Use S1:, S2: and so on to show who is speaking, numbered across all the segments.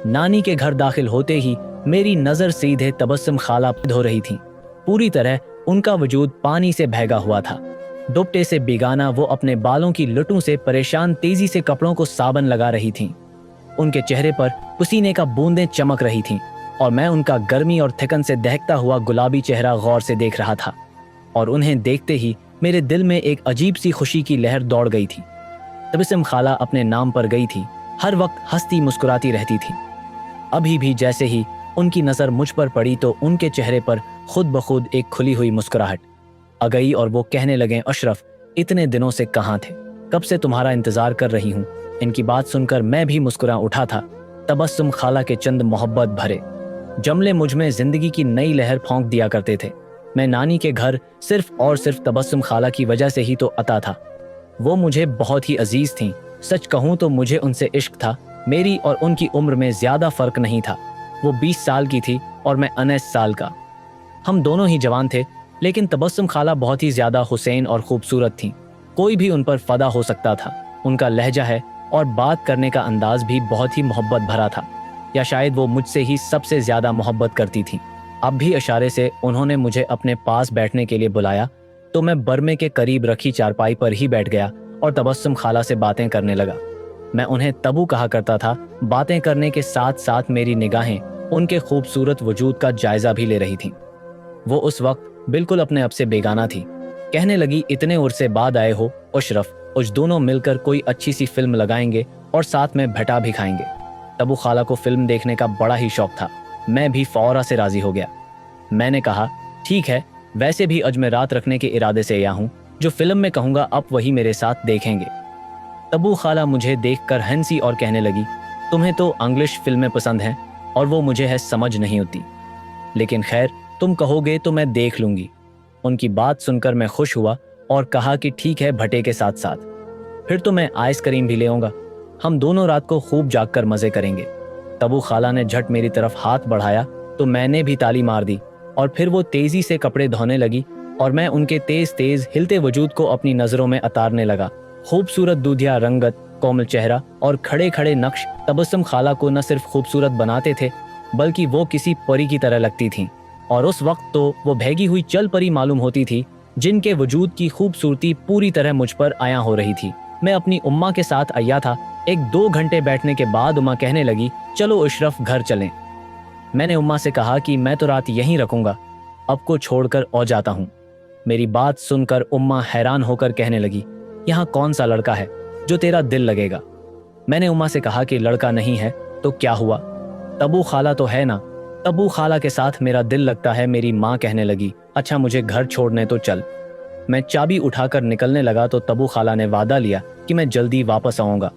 S1: नानी के घर दाखिल होते ही मेरी नजर सीधे तबस्सुम खाला पर धो रही थी। पूरी तरह उनका वजूद पानी से भीगा हुआ था। दुपट्टे से भिगाना वो अपने बालों की लटों से परेशान तेजी से कपड़ों को साबन लगा रही थीं। उनके चेहरे पर पसीने का बूंदें चमक रही थीं और मैं उनका गर्मी और थकन से दहकता हुआ गुलाबी चेहरा गौर से देख रहा था। और उन्हें देखते ही मेरे दिल में एक अजीब सी खुशी की लहर दौड़ गई थी। तबस्सुम खाला अपने नाम पर गई थी, हर वक्त हंसती मुस्कुराती रहती थी। अभी भी जैसे ही उनकी नज़र मुझ पर पड़ी तो उनके चेहरे पर खुद ब खुद एक खुली हुई मुस्कुराहट आ गई और वो कहने लगे, अशरफ, इतने दिनों से कहाँ थे? कब से तुम्हारा इंतजार कर रही हूँ। इनकी बात सुनकर मैं भी मुस्कुरा उठा था। तबस्सुम खाला के चंद मोहब्बत भरे जमले मुझ में जिंदगी की नई लहर फौंक दिया करते थे। मैं नानी के घर सिर्फ और सिर्फ तबस्सुम खाला की वजह से ही तो अता था। वो मुझे बहुत ही अजीज थीं। सच कहूँ तो मुझे उनसे इश्क था। मेरी और उनकी उम्र में ज्यादा फर्क नहीं था। वो 20 साल की थी और मैं 19 साल का। हम दोनों ही जवान थे, लेकिन तबस्सुम खाला बहुत ही ज्यादा हुसैन और खूबसूरत थीं। कोई भी उन पर फदा हो सकता था। उनका लहजा है और बात करने का अंदाज भी बहुत ही मोहब्बत भरा था, या शायद वो मुझसे ही सबसे ज्यादा मोहब्बत करती थीं। अब भी इशारे से उन्होंने मुझे अपने पास बैठने के लिए बुलाया तो मैं बरमे के करीब रखी चारपाई पर ही बैठ गया और तबस्सुम खाला से बातें करने लगा। मैं उन्हें तबू कहा करता था। बातें करने के साथ साथ मेरी निगाहें उनके खूबसूरत वजूद का जायजा भी ले रही थीं। वो उस वक्त बिल्कुल अपने आप से बेगाना थी। कहने लगी, इतने उर्से बाद आए हो अशरफ, आज दोनों मिलकर कोई अच्छी सी फिल्म लगाएंगे और साथ में भटा भी खाएंगे। तबू खाला को फिल्म देखने का बड़ा ही शौक था। मैं भी फौरा से राजी हो गया। मैंने कहा, ठीक है, वैसे भी आज मैं रात रखने के इरादे से आया हूँ। जो फिल्म में कहूँगा आप वही मेरे साथ देखेंगे। तबू खाला मुझे देखकर हंसी और कहने लगी, तुम्हें तो इंग्लिश फिल्में पसंद हैं और वो मुझे है समझ नहीं होती, लेकिन खैर तुम कहोगे तो मैं देख लूंगी। उनकी बात सुनकर मैं खुश हुआ और कहा कि ठीक है, भटे के साथ साथ फिर तो मैं आइसक्रीम भी ले आऊंगा। हम दोनों रात को खूब जागकर मजे करेंगे। तबू खाला ने झट मेरी तरफ हाथ बढ़ाया तो मैंने भी ताली मार दी और फिर वो तेजी से कपड़े धोने लगी और मैं उनके तेज तेज हिलते वजूद को अपनी नजरों में अतारने लगा। खूबसूरत दूधिया रंगत, कोमल चेहरा और खड़े खड़े नक्श तबस्सुम खाला को न सिर्फ खूबसूरत बनाते थे बल्कि वो किसी परी की तरह लगती थीं। और उस वक्त तो वो भैगी हुई चल परी मालूम होती थी, जिनके वजूद की खूबसूरती पूरी तरह मुझ पर आया हो रही थी। मैं अपनी उम्मा के साथ आया था। 1-2 घंटे बैठने के बाद उम्मा कहने लगी, चलो अशरफ घर चलें। मैंने उम्मा से कहा कि मैं तो रात यहीं रखूंगा, अब को छोड़कर औ जाता हूँ। मेरी बात सुनकर उम्मा हैरान होकर कहने लगी, यहाँ कौन सा लड़का है जो तेरा दिल लगेगा? मैंने उम्मा से कहा कि लड़का नहीं है तो क्या हुआ, तबू खाला तो है ना। तबू खाला के साथ मेरा दिल लगता है। मेरी माँ कहने लगी, अच्छा मुझे घर छोड़ने तो चल। मैं चाबी उठाकर निकलने लगा तो तबू खाला ने वादा लिया कि मैं जल्दी वापस आऊंगा।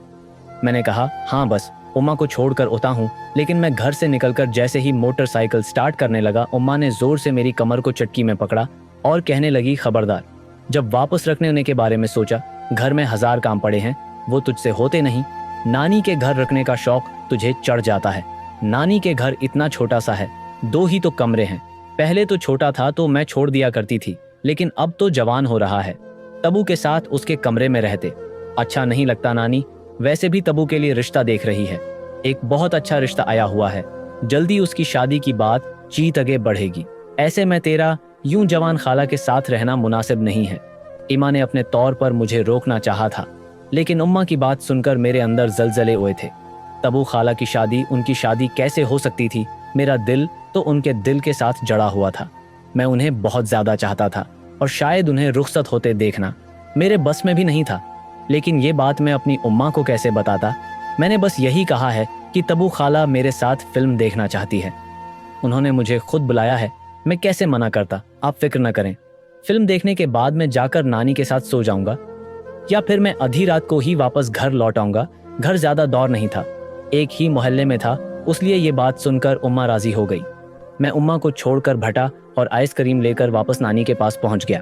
S1: मैंने कहा, हाँ बस उम्मा को छोड़कर उता हूँ। लेकिन मैं घर से निकलकर जैसे ही मोटरसाइकिल स्टार्ट करने लगा, उम्मा ने जोर से मेरी कमर को चटकी में पकड़ा और कहने लगी, खबरदार, जब वापस रखने के बारे में सोचा, घर में 1000 काम पड़े हैं, वो तुझसे होते नहीं। नानी के घर रखने का शौक तुझे चढ़ जाता है। नानी के घर इतना छोटा सा है, 2 ही तो कमरे हैं। पहले तो छोटा था तो मैं छोड़ दिया करती थी, लेकिन अब तो जवान हो रहा है। तबू के साथ उसके कमरे में रहते अच्छा नहीं लगता नानी। वैसे भी तबू के लिए रिश्ता देख रही है। एक बहुत अच्छा रिश्ता आया हुआ है। जल्दी उसकी शादी की बात चीत आगे बढ़ेगी। ऐसे में तेरा यूं जवान खाला के साथ रहना मुनासिब नहीं है। इमा ने अपने तौर पर मुझे रोकना चाहा था, लेकिन उम्मा की बात सुनकर मेरे अंदर जलजले हुए थे। तबू खाला की शादी, उनकी शादी कैसे हो सकती थी? मेरा दिल तो उनके दिल के साथ जड़ा हुआ था। मैं उन्हें बहुत ज्यादा चाहता था और शायद उन्हें रुखसत होते देखना मेरे बस में भी नहीं था। लेकिन ये बात मैं अपनी उम्मा को कैसे बताता? मैंने बस यही कहा है कि तबू खाला मेरे साथ फिल्म देखना चाहती है। उन्होंने मुझे खुद बुलाया है, मैं कैसे मना करता? आप फिक्र न करें, फिल्म देखने के बाद मैं जाकर नानी के साथ सो जाऊंगा या फिर मैं आधी रात को ही वापस घर लौट आऊंगा। घर ज्यादा दूर नहीं था, एक ही मोहल्ले में था, इसलिए ये बात सुनकर उम्मा राजी हो गई। मैं उम्मा को छोड़कर भटा और आइसक्रीम लेकर वापस नानी के पास पहुंच गया।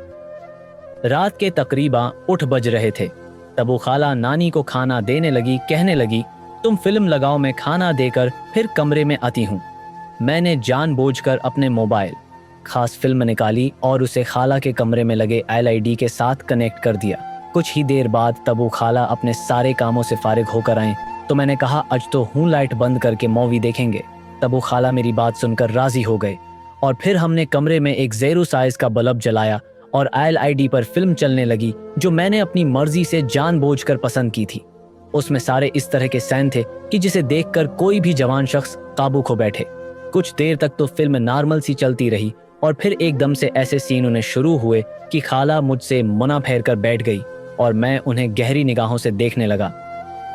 S1: रात के तकरीबन 8 बज रहे थे। तबू खाला नानी को खाना देने लगी। कहने लगी, तुम फिल्म लगाओ, मैं खाना देकर फिर कमरे में आती हूँ। मैंने जानबूझकर अपने मोबाइल खास फिल्म निकाली और उसे खाला के कमरे में लगे LED के साथ कनेक्ट कर दिया। कुछ ही देर बाद तबू खाला अपने सारे कामों से फारिग होकर आए तो मैंने आज तो हूँ लाइट बंद करके मूवी देखेंगे। तब वो खाला मेरी बात सुनकर राजी हो गए और फिर हमने कमरे में एक ज़ेरो साइज का बल्ब जलाया और ILID पर फिल्म चलने लगी जो मैंने अपनी मर्जी से जानबूझकर पसंद की थी। उसमें सारे इस तरह के सैन थे कि जिसे देखकर कोई भी जवान शख्स काबू खो बैठे। कुछ देर तक तो फिल्म नॉर्मल सी चलती रही और फिर एकदम से ऐसे सीन उन्हें शुरू हुए कि खाला मुझसे मुना फेर कर बैठ गई और मैं उन्हें गहरी निगाहों से देखने लगा।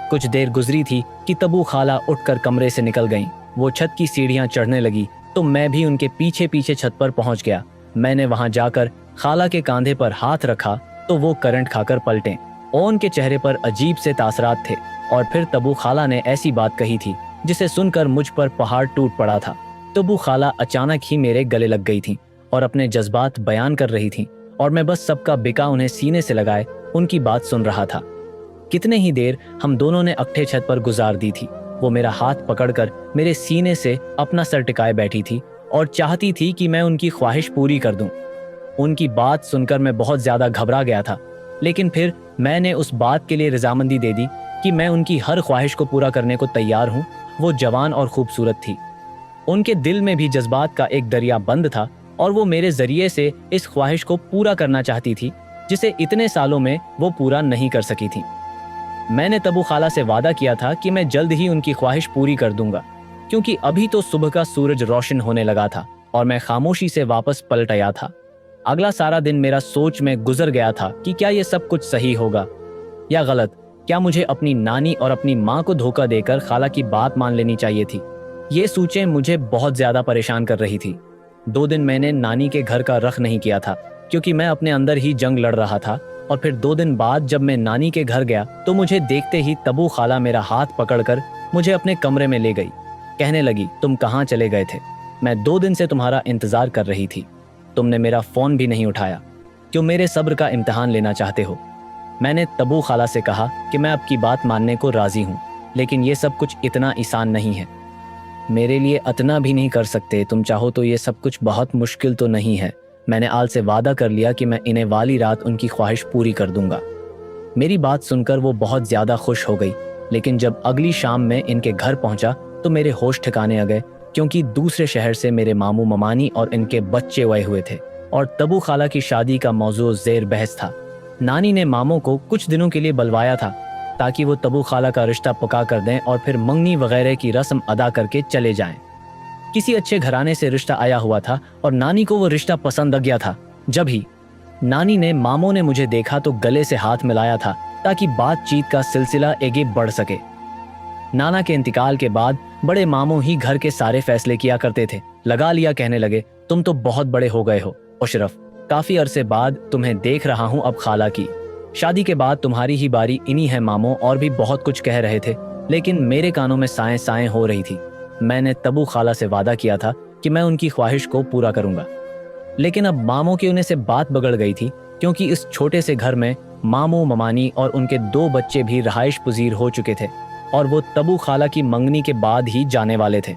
S1: कुछ देर गुजरी थी कि तबू खाला उठकर कमरे से निकल गईं। वो छत की सीढ़ियां चढ़ने लगी तो मैं भी उनके पीछे पीछे छत पर पहुंच गया। मैंने वहां जाकर खाला के कांधे पर हाथ रखा तो वो करंट खाकर पलटे। उनके चेहरे पर अजीब से तासरात थे और फिर तबू खाला ने ऐसी बात कही थी जिसे सुनकर मुझ पर पहाड़ टूट पड़ा था। तबू खाला अचानक ही मेरे गले लग गई थी और अपने जज्बात बयान कर रही थी और मैं बस सबका बिका उन्हें सीने से लगाए उनकी बात सुन रहा था। कितने ही देर हम दोनों ने अकठे छत पर गुजार दी थी। वो मेरा हाथ पकड़कर मेरे सीने से अपना सर टिकाए बैठी थी और चाहती थी कि मैं उनकी ख्वाहिश पूरी कर दूं। उनकी बात सुनकर मैं बहुत ज्यादा घबरा गया था, लेकिन फिर मैंने उस बात के लिए रजामंदी दे दी कि मैं उनकी हर ख्वाहिश को पूरा करने को तैयार हूं। वो जवान और खूबसूरत थी। उनके दिल में भी जज्बात का एक दरिया बंद था और वो मेरे जरिए से इस ख्वाहिश को पूरा करना चाहती थी जिसे इतने सालों में वो पूरा नहीं कर सकी थी। मैंने तबू खाला से वादा किया था कि मैं जल्द ही उनकी ख्वाहिश पूरी कर दूंगा, क्योंकि अभी तो सुबह का सूरज रोशन होने लगा था और मैं खामोशी से वापस पलट आया था। अगला सारा दिन मेरा सोच में गुजर गया था कि क्या ये सब कुछ सही होगा या गलत। क्या मुझे अपनी नानी और अपनी माँ को धोखा देकर खाला की बात मान लेनी चाहिए थी। ये सोचें मुझे बहुत ज्यादा परेशान कर रही थी। 2 दिन मैंने नानी के घर का रख नहीं किया था क्योंकि मैं अपने अंदर ही जंग लड़ रहा था। और फिर 2 दिन बाद जब मैं नानी के घर गया तो मुझे देखते ही तबू खाला मेरा हाथ पकड़कर मुझे अपने कमरे में ले गई। कहने लगी, तुम कहाँ चले गए थे? मैं 2 दिन से तुम्हारा इंतजार कर रही थी। तुमने मेरा फोन भी नहीं उठाया। क्यों मेरे सब्र का इम्तिहान लेना चाहते हो? मैंने तबू खाला से कहा कि मैं आपकी बात मानने को राजी हूँ, लेकिन ये सब कुछ इतना आसान नहीं है। मेरे लिए इतना भी नहीं कर सकते। तुम चाहो तो ये सब कुछ बहुत मुश्किल तो नहीं है। मैंने आल से वादा कर लिया कि मैं इन्हें वाली रात उनकी ख्वाहिश पूरी कर दूंगा। मेरी बात सुनकर वो बहुत ज्यादा खुश हो गई, लेकिन जब अगली शाम में इनके घर पहुंचा तो मेरे होश ठिकाने आ गए, क्योंकि दूसरे शहर से मेरे मामू ममानी और इनके बच्चे आए हुए थे और तबू खाला की शादी का मौजू ज़ेर बहस था। नानी ने मामों को कुछ दिनों के लिए बुलवाया था ताकि वो तबू खाला का रिश्ता पका कर दें और फिर मंगनी वगैरह की रस्म अदा करके चले जाएं। किसी अच्छे घराने से रिश्ता आया हुआ था और नानी को वो रिश्ता पसंद आ गया था। जब ही नानी ने मामों ने मुझे देखा तो गले से हाथ मिलाया था ताकि बातचीत का सिलसिला आगे बढ़ सके। नाना के इंतकाल के बाद बड़े मामों ही घर के सारे फैसले किया करते थे। लगा लिया कहने लगे, तुम तो बहुत बड़े हो गए हो अशरफ, काफी अरसे बाद तुम्हें देख रहा हूँ। अब खाला की शादी के बाद तुम्हारी ही बारी इन्हीं है मामों। और भी बहुत कुछ कह रहे थे, लेकिन मेरे कानों में साएं साएं हो रही थी। मैंने तबू खाला से वादा किया था कि मैं उनकी ख्वाहिश को पूरा करूंगा, लेकिन अब मामों के होने से बात बिगड़ गई थी, क्योंकि इस छोटे से घर में मामू ममानी और उनके 2 बच्चे भी रहाइश पजीर हो चुके थे और वो तबू खाला की मंगनी के बाद ही जाने वाले थे।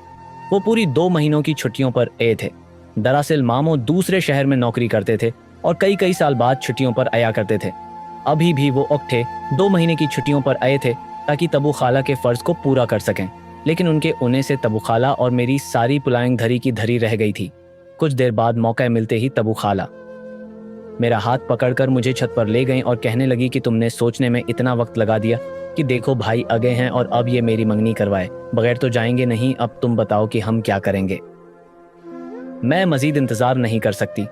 S1: वो पूरी 2 महीनों की छुट्टियों पर आए थे। दरअसल मामू दूसरे शहर में नौकरी करते थे और कई साल बाद छुट्टियों पर आया करते थे। अभी भी वो अकठे 2 महीने की छुट्टियों पर आए थे ताकि तबू खाला के फर्ज को पूरा कर सकें, लेकिन उनके उन्हें से तबू खाला और मेरी सारी पुलाइंग धरी की धरी रह गई थी। कुछ देर बाद मौका मिलते ही तबू खाला मेरा हाथ पकड़कर मुझे छत पर ले गईं और कहने लगी कि तुमने सोचने में इतना वक्त लगा दिया कि देखो भाई आ गए हैं और अब ये मेरी मंगनी करवाए बगैर तो जाएंगे नहीं। अब तुम बताओ कि हम क्या करेंगे। मैं मजीद इंतजार नहीं कर सकती।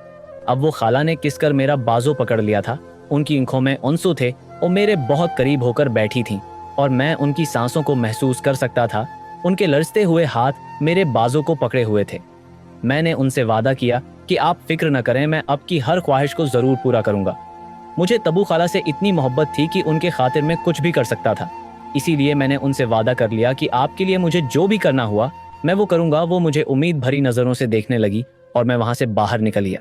S1: अब वो खाला ने किसकर मेरा बाजू पकड़ लिया था। उनकी आंखों में आंसू थे और मेरे बहुत करीब होकर बैठी थीं और मैं उनकी सांसों को महसूस कर सकता था। उनके लरजते हुए हाथ मेरे बाजू को पकड़े हुए थे। मैंने उनसे वादा किया कि आप फिक्र न करें, मैं आपकी हर ख्वाहिश को जरूर पूरा करूंगा। मुझे तबू खाला से इतनी मोहब्बत थी कि उनके खातिर में कुछ भी कर सकता था। इसीलिए मैंने उनसे वादा कर लिया कि आपके लिए मुझे जो भी करना हुआ मैं वो करूंगा। वो मुझे उम्मीद भरी नजरों से देखने लगी और मैं वहां से बाहर निकल गया।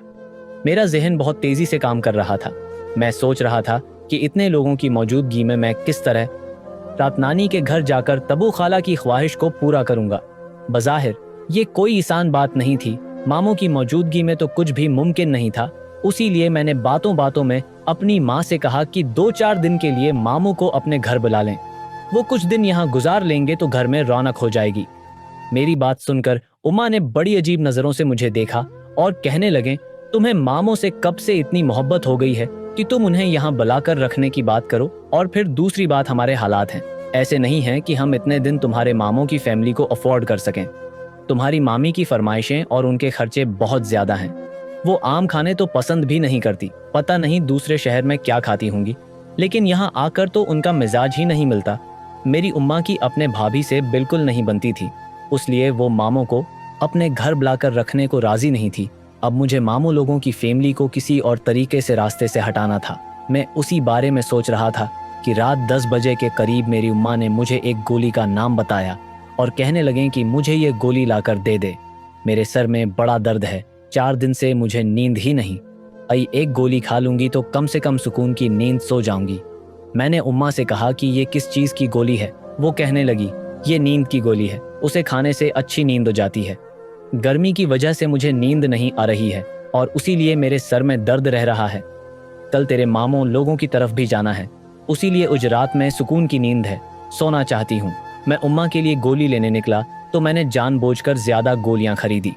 S1: मेरा जहन बहुत तेजी से काम कर रहा था। मैं सोच रहा था कि इतने लोगों की मौजूदगी में मैं किस तरह रात नानी के घर जाकर तबू खाला की ख्वाहिश को पूरा करूंगा। बज़ाहिर ये कोई आसान बात नहीं थी। मामों की मौजूदगी में तो कुछ भी मुमकिन नहीं था। उसी लिए मैंने बातों बातों में अपनी माँ से कहा कि 2-4 दिन के लिए मामू को अपने घर बुला लें। वो कुछ दिन यहाँ गुजार लेंगे तो घर में रौनक हो जाएगी। मेरी बात सुनकर उम्मा ने बड़ी अजीब नजरों से मुझे देखा और कहने लगे, तुम्हें मामों से कब से इतनी मोहब्बत हो गई है कि तुम उन्हें यहाँ बुलाकर रखने की बात करो? और फिर दूसरी बात, हमारे हालात हैं ऐसे नहीं हैं कि हम इतने दिन तुम्हारे मामों की फैमिली को अफोर्ड कर सकें। तुम्हारी मामी की फरमाइशें और उनके खर्चे बहुत ज्यादा हैं। वो आम खाने तो पसंद भी नहीं करती, पता नहीं दूसरे शहर में क्या खाती होंगी, लेकिन यहाँ आकर तो उनका मिजाज ही नहीं मिलता। मेरी उम्मा की अपने भाभी से बिल्कुल नहीं बनती थी, इसलिए वो मामों को अपने घर बुलाकर रखने को राजी नहीं थी। अब मुझे मामू लोगों की फैमिली को किसी और तरीके से रास्ते से हटाना था। मैं उसी बारे में सोच रहा था कि रात 10 बजे के करीब मेरी उम्मा ने मुझे एक गोली का नाम बताया और कहने लगे कि मुझे ये गोली लाकर दे दे। मेरे सर में बड़ा दर्द है, 4 दिन से मुझे नींद ही नहीं आई। एक गोली खा लूंगी तो कम से कम सुकून की नींद सो जाऊंगी। मैंने उम्मा से कहा कि ये किस चीज़ की गोली है? वो कहने लगी, ये नींद की गोली है, उसे खाने से अच्छी नींद हो जाती है। गर्मी की वजह से मुझे नींद नहीं आ रही है और उसीलिए मेरे सर में दर्द रह रहा है। कल तेरे मामों लोगों की तरफ भी जाना है, उसीलिए उस रात में सुकून की नींद है, सोना चाहती हूँ। मैं उम्मा के लिए गोली लेने निकला तो मैंने जानबूझकर ज्यादा गोलियां खरीदी।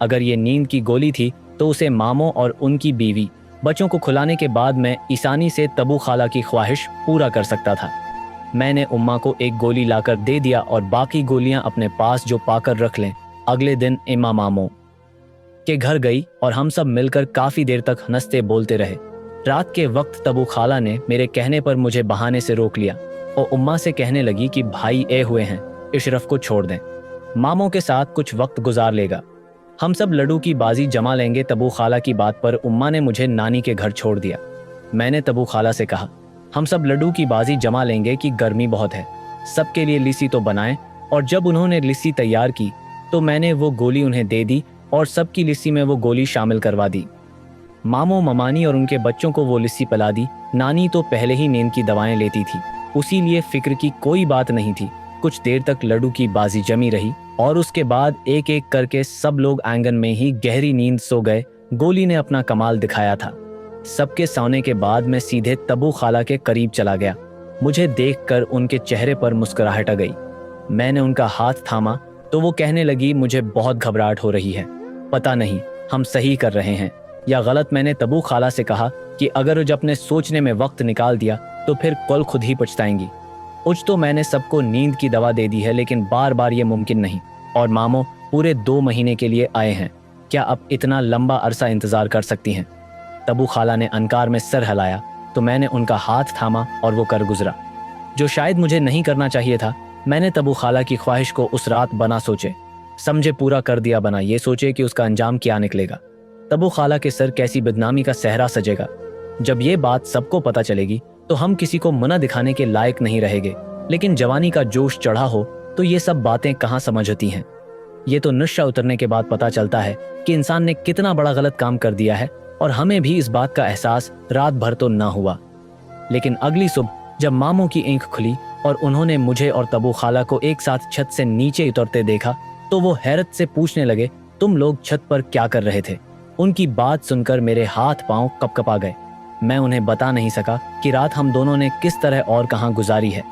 S1: अगर ये नींद की गोली थी तो उसे मामों और उनकी बीवी बच्चों को खिलाने के बाद मैं आसानी से तबू खाला की ख्वाहिश पूरा कर सकता था। मैंने उम्मा को एक गोली लाकर दे दिया और बाकी गोलियां अपने पास जो पाकर रख लें। अगले दिन इमा मामों के घर गई और हम सब मिलकर काफी देर तक हंसते बोलते रहे। रात के वक्त तबू खाला ने मेरे कहने पर मुझे बहाने से रोक लिया और उम्मा से कहने लगी कि भाई ए हुए हैं, इशरफ को छोड़ दें, मामों के साथ कुछ वक्त गुजार लेगा, हम सब लड्डू की बाजी जमा लेंगे। तबू खाला की बात पर उम्मा ने मुझे नानी के घर छोड़ दिया। मैंने तबू खाला से कहा, हम सब लड्डू की बाजी जमा लेंगे कि गर्मी बहुत है, सबके लिए लिस्सी तो बनाएं। और जब उन्होंने लिस्सी तैयार की तो मैंने वो गोली उन्हें दे दी और सबकी लिस्सी में वो गोली शामिल करवा दी। मामो ममानी और उनके बच्चों को वो लिस्सी पिला दी। नानी तो पहले ही नींद की दवाएं लेती थी, उसीलिए फिक्र की कोई बात नहीं थी। कुछ देर तक लड्डू की बाजी जमी रही और उसके बाद एक एक करके सब लोग आंगन में ही गहरी नींद सो गए। गोली ने अपना कमाल दिखाया था। सबके सोने के बाद मैं सीधे तबू खाला के करीब चला गया। मुझे देखकर उनके चेहरे पर मुस्कुराहट आ गई। मैंने उनका हाथ थामा तो वो कहने लगी, मुझे बहुत घबराहट हो रही है, पता नहीं हम सही कर रहे हैं या गलत। मैंने तबू खाला से कहा कि अगर वो अपने सोचने में वक्त निकाल दिया तो फिर कल खुद ही पछताएंगी। उज तो मैंने सबको नींद की दवा दे दी है, लेकिन बार बार ये मुमकिन नहीं। और मामो पूरे 2 महीने के लिए आए हैं, क्या अब इतना लंबा अरसा इंतजार कर सकती हैं? तबू खाला ने अनकार में सर हिलाया तो मैंने उनका हाथ थामा और वो कर गुजरा, जो शायद मुझे नहीं करना चाहिए था। मैंने तबू खाला की ख्वाहिश को उस रात बना सोचे समझे पूरा कर दिया, बना ये सोचे कि उसका अंजाम क्या निकलेगा। तबू खाला के सर कैसी बदनामी का सहरा सजेगा। जब ये बात सबको पता चलेगी तो हम किसी को मना दिखाने के लायक नहीं रहेंगे। लेकिन जवानी का जोश चढ़ा हो तो ये सब बातें कहाँ समझती हैं। ये तो नशा उतरने के बाद पता चलता है कि इंसान ने कितना बड़ा गलत काम कर दिया है, और हमें भी इस बात का एहसास रात भर तो ना हुआ। लेकिन अगली सुबह जब मामों की आंख खुली और उन्होंने मुझे और तबू खाला को एक साथ छत से नीचे उतरते देखा तो वो हैरत से पूछने लगे, तुम लोग छत पर क्या कर रहे थे? उनकी बात सुनकर मेरे हाथ पांव कपकपा गए। मैं उन्हें बता नहीं सका कि रात हम दोनों ने किस तरह और कहां गुजारी है।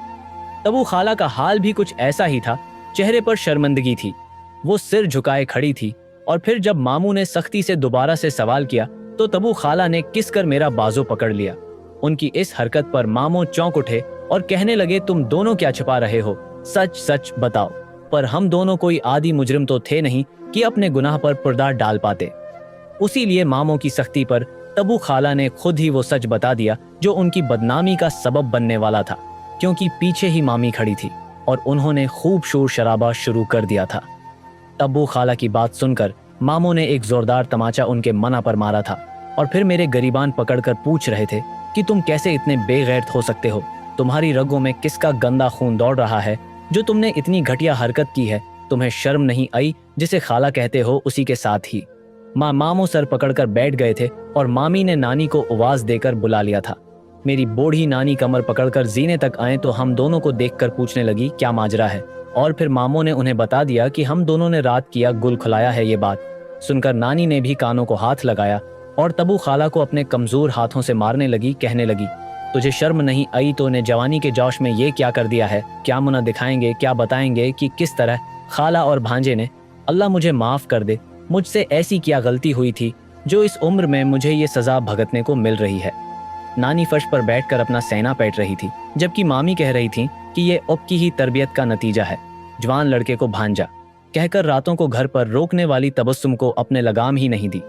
S1: तबू खाला का हाल भी कुछ ऐसा ही था, चेहरे पर शर्मिंदगी थी, वो सिर झुकाए खड़ी थी। और फिर जब मामू ने सख्ती से दोबारा से सवाल किया तो तबू खाला ने किस कर मेरा बाजू पकड़ लिया। उनकी इस हरकत पर मामू चौंक उठे और कहने लगे, तुम दोनों क्या छिपा रहे हो, सच सच बताओ। पर हम दोनों कोई आदि मुजरिम तो थे नहीं कि अपने गुनाह पर पर्दा डाल पाते। उसीलिए मामों की सख्ती पर तबू खाला ने खुद ही वो सच बता दिया जो उनकी बदनामी का सबब बनने वाला था, क्योंकि पीछे ही मामी खड़ी थी और उन्होंने खूब शोर शराबा शुरू कर दिया था। तबू खाला की बात सुनकर मामों ने एक जोरदार तमाचा उनके मना पर मारा था और फिर मेरे गरीबान पकड़कर पूछ रहे थे कि तुम कैसे इतने बेगैरत हो सकते हो, तुम्हारी रगों में किसका गंदा खून दौड़ रहा है जो तुमने इतनी घटिया हरकत की है, तुम्हें शर्म नहीं आई? जिसे खाला कहते हो उसी के साथ ही मामो सर पकड़कर बैठ गए थे और मामी ने नानी को आवाज देकर बुला लिया था। मेरी बूढ़ी नानी कमर पकड़कर जीने तक आए तो हम दोनों को देखकर पूछने लगी, क्या माजरा है? और फिर मामो ने उन्हें बता दिया कि हम दोनों ने रात किया गुल खुलाया है। ये बात सुनकर नानी ने भी कानों को हाथ लगाया और तबू खाला को अपने कमजोर हाथों से मारने लगी, कहने लगी, तुझे शर्म नहीं आई तो ने जवानी के जोश में ये क्या कर दिया है? क्या मुना दिखाएंगे, क्या बताएंगे कि किस तरह खाला और भांजे ने, अल्लाह मुझे माफ़ कर दे, मुझसे ऐसी क्या गलती हुई थी जो इस उम्र में मुझे ये सज़ा भुगतने को मिल रही है। नानी फर्श पर बैठकर अपना सहना पैट रही थी, जबकि मामी कह रही थी कि ये अब की ही तरबियत का नतीजा है। जवान लड़के को भांजा कहकर रातों को घर पर रोकने वाली तबस्सुम को अपने लगाम ही नहीं दी।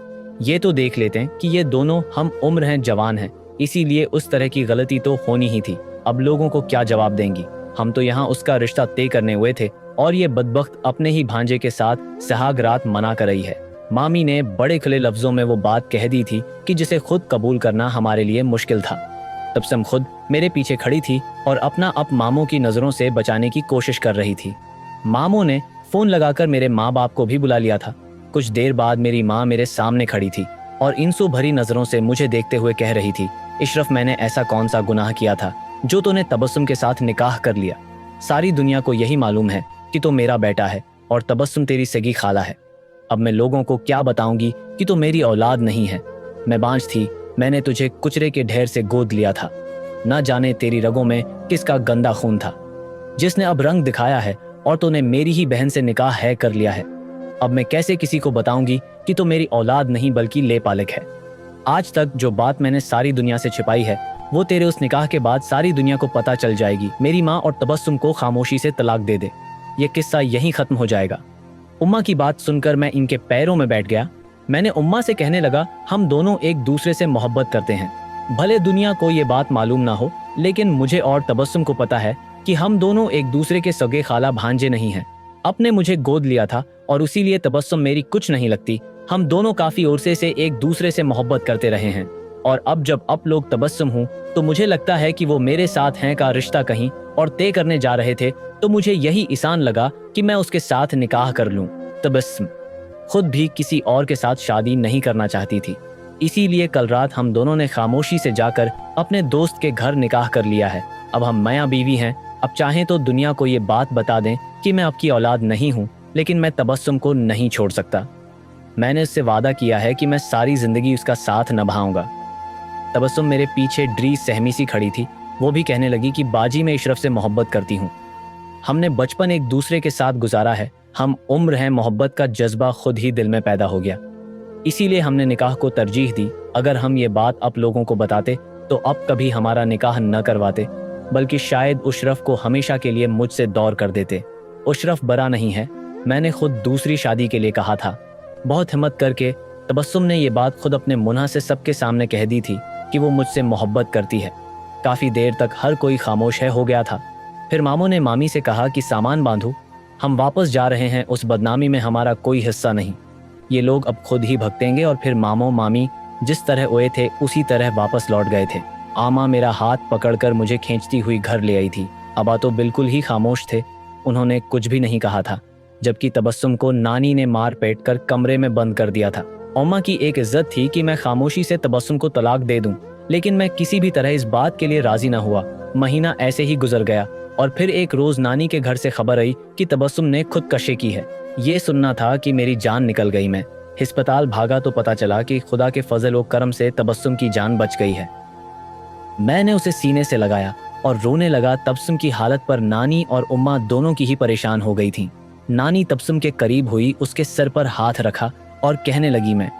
S1: ये तो देख लेते हैं कि ये दोनों हम उम्र हैं, जवान हैं, इसीलिए उस तरह की गलती तो होनी ही थी। अब लोगों को क्या जवाब देंगी? हम तो यहाँ उसका रिश्ता तय करने हुए थे और ये बदबख्त अपने ही भांजे के साथ सुहाग रात मना कर रही है। मामी ने बड़े खुले लफ्जों में वो बात कह दी थी कि जिसे खुद कबूल करना हमारे लिए मुश्किल था। तबस्सुम खुद मेरे पीछे खड़ी थी और अपना अप मामों की नज़रों से बचाने की कोशिश कर रही थी। मामों ने फ़ोन लगाकर मेरे माँ बाप को भी बुला लिया था। कुछ देर बाद मेरी माँ मेरे सामने खड़ी थी और इंसू भरी नज़रों से मुझे देखते हुए कह रही थी, इशरफ, मैंने ऐसा कौन सा गुनाह किया था जो तूने तबस्सुम के साथ निकाह कर लिया? सारी दुनिया को यही मालूम है कि तो मेरा बेटा है और तबस्सुम तेरी सगी खाला है। अब मैं लोगों को क्या बताऊंगी कि तो मेरी औलाद नहीं है? मैं बांझ थी, मैंने तुझे कुचरे के ढेर से गोद लिया था। ना जाने तेरी रगों में किसका गंदा खून था जिसने अब रंग दिखाया है और तूने मेरी ही बहन से निकाह है कर लिया है। अब मैं कैसे किसी को बताऊंगी कि तो मेरी औलाद नहीं बल्कि लेपालक है? आज तक जो बात मैंने सारी दुनिया से छिपाई है वो तेरे उस निकाह के बाद सारी दुनिया को पता चल जाएगी। मेरी माँ और तबस्सुम को खामोशी से तलाक दे दे, ये किस्सा यहीं खत्म हो जाएगा। उम्मा की बात सुनकर मैं इनके पैरों में बैठ गया। मैंने उम्मा से कहने लगा, हम दोनों एक दूसरे से मोहब्बत करते हैं। भले दुनिया को ये बात मालूम ना हो, लेकिन मुझे और तबस्सुम को पता है कि हम दोनों एक दूसरे के सगे खाला भांजे नहीं हैं। अपने मुझे गोद लिया था और उसी लिए तबस्सुम मेरी कुछ नहीं लगती। हम दोनों काफी अरसे से एक दूसरे से मोहब्बत करते रहे हैं और अब जब आप लोग तबस्सुम हूँ तो मुझे लगता है कि वो मेरे साथ हैं का रिश्ता कहीं और तय करने जा रहे थे, तो मुझे यही इसान लगा कि मैं उसके साथ निकाह कर लूं। तबस्सुम खुद भी किसी और के साथ शादी नहीं करना चाहती थी, इसीलिए कल रात हम दोनों ने खामोशी से जाकर अपने दोस्त के घर निकाह कर लिया है। अब हम मियां बीवी हैं। अब चाहें तो दुनिया को ये बात बता दें कि मैं आपकी औलाद नहीं हूँ, लेकिन मैं तबस्सुम को नहीं छोड़ सकता। मैंने उससे वादा किया है कि मैं सारी जिंदगी उसका साथ निभाऊंगा। तबस्सुम मेरे पीछे ड्री सहमी सी खड़ी थी। वो भी कहने लगी कि बाजी मैं इशरफ से मोहब्बत करती हूँ। हमने बचपन एक दूसरे के साथ गुजारा है, हम उम्र हैं, मोहब्बत का जज्बा खुद ही दिल में पैदा हो गया, इसीलिए हमने निकाह को तरजीह दी। अगर हम ये बात आप लोगों को बताते तो अब कभी हमारा निकाह न करवाते, बल्कि शायद उशरफ को हमेशा के लिए मुझसे दौर कर देते। उशरफ बरा नहीं है, मैंने खुद दूसरी शादी के लिए कहा था। बहुत हिम्मत करके तबस्सुम ने ये बात खुद अपने मुन्ना से सबके सामने कह दी थी कि वो मुझसे मोहब्बत करती है। काफ़ी देर तक हर कोई खामोश हो गया था। फिर मामों ने मामी से कहा कि सामान बांधो, हम वापस जा रहे हैं, उस बदनामी में हमारा कोई हिस्सा नहीं। ये लोग अब खुद ही भगतेंगे। और फिर मामो मामी जिस तरह ओए थे उसी तरह वापस लौट गए थे। आमा मेरा हाथ पकड़कर मुझे खींचती हुई घर ले आई थी। अबा तो बिल्कुल ही खामोश थे, उन्होंने कुछ भी नहीं कहा था, जबकि तबस्सुम को नानी ने मार पीट कर कमरे में बंद कर दिया था। उम्मा की एक इज्जत थी कि मैं खामोशी से तबस्सुम को तलाक दे दूं, लेकिन मैं किसी भी तरह इस बात के लिए राजी न हुआ। महीना ऐसे ही गुजर गया और फिर एक रोज नानी के घर से खबर आई कि तबस्सुम ने खुदकशी की है। ये सुनना था कि मेरी जान निकल गई। मैं अस्पताल भागा तो पता चला कि खुदा के फजल और करम से तबस्सुम की जान बच गई है। मैंने उसे सीने से लगाया और रोने लगा। तबस्सुम की हालत पर नानी और उम्मा दोनों की ही परेशान हो गई थी। नानी तबस्सुम के करीब हुई, उसके सर पर हाथ रखा और कहने लगी, मैं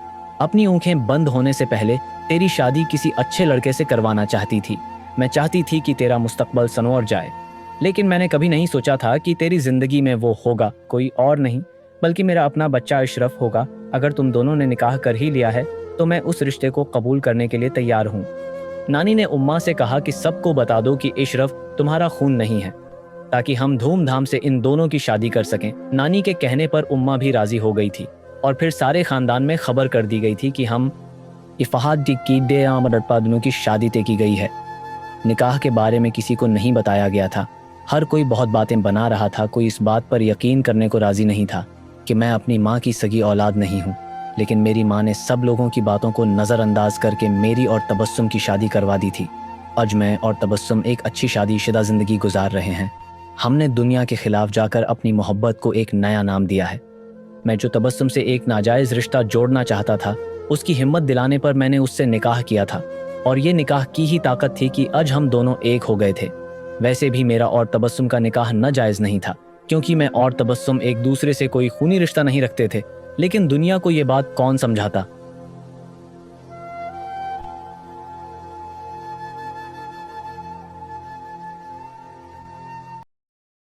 S1: अपनी आंखें बंद होने से पहले तेरी शादी किसी अच्छे लड़के से करवाना चाहती थी। मैं चाहती थी कि तेरा मुस्तकबल संवर जाए, लेकिन मैंने कभी नहीं सोचा था कि तेरी जिंदगी में वो होगा कोई और नहीं बल्कि मेरा अपना बच्चा इशरफ होगा। अगर तुम दोनों ने निकाह कर ही लिया है तो मैं उस रिश्ते को कबूल करने के लिए तैयार हूँ। नानी ने उम्मा से कहा कि सबको बता दो कि इशरफ तुम्हारा खून नहीं है, ताकि हम धूमधाम से इन दोनों की शादी कर सकें। नानी के कहने पर उम्मा भी राजी हो गई थी और फिर सारे खानदान में खबर कर दी गई थी कि हम इफ़ाद की दे आमदपादनों की शादी तय की गई है। निकाह के बारे में किसी को नहीं बताया गया था। हर कोई बहुत बातें बना रहा था। कोई इस बात पर यकीन करने को राजी नहीं था कि मैं अपनी माँ की सगी औलाद नहीं हूँ, लेकिन मेरी माँ ने सब लोगों की बातों को नज़रअंदाज करके मेरी और तबस्सुम की शादी करवा दी थी। आज मैं और तबस्सुम एक अच्छी शादीशुदा ज़िंदगी गुजार रहे हैं। हमने दुनिया के खिलाफ जाकर अपनी मोहब्बत को एक नया नाम दिया है। मैं जो तबस्सुम से एक नाजायज़ रिश्ता जोड़ना चाहता था, उसकी हिम्मत दिलाने पर मैंने उससे निकाह किया था। اور یہ نکاح کی ہی طاقت تھی کہ آج ہم دونوں ایک ہو گئے تھے۔ ویسے بھی میرا اور تبسم کا نکاح ناجائز نہیں تھا، کیونکہ میں اور تبسم ایک دوسرے سے کوئی خونی رشتہ نہیں رکھتے تھے، لیکن دنیا کو یہ بات کون سمجھاتا۔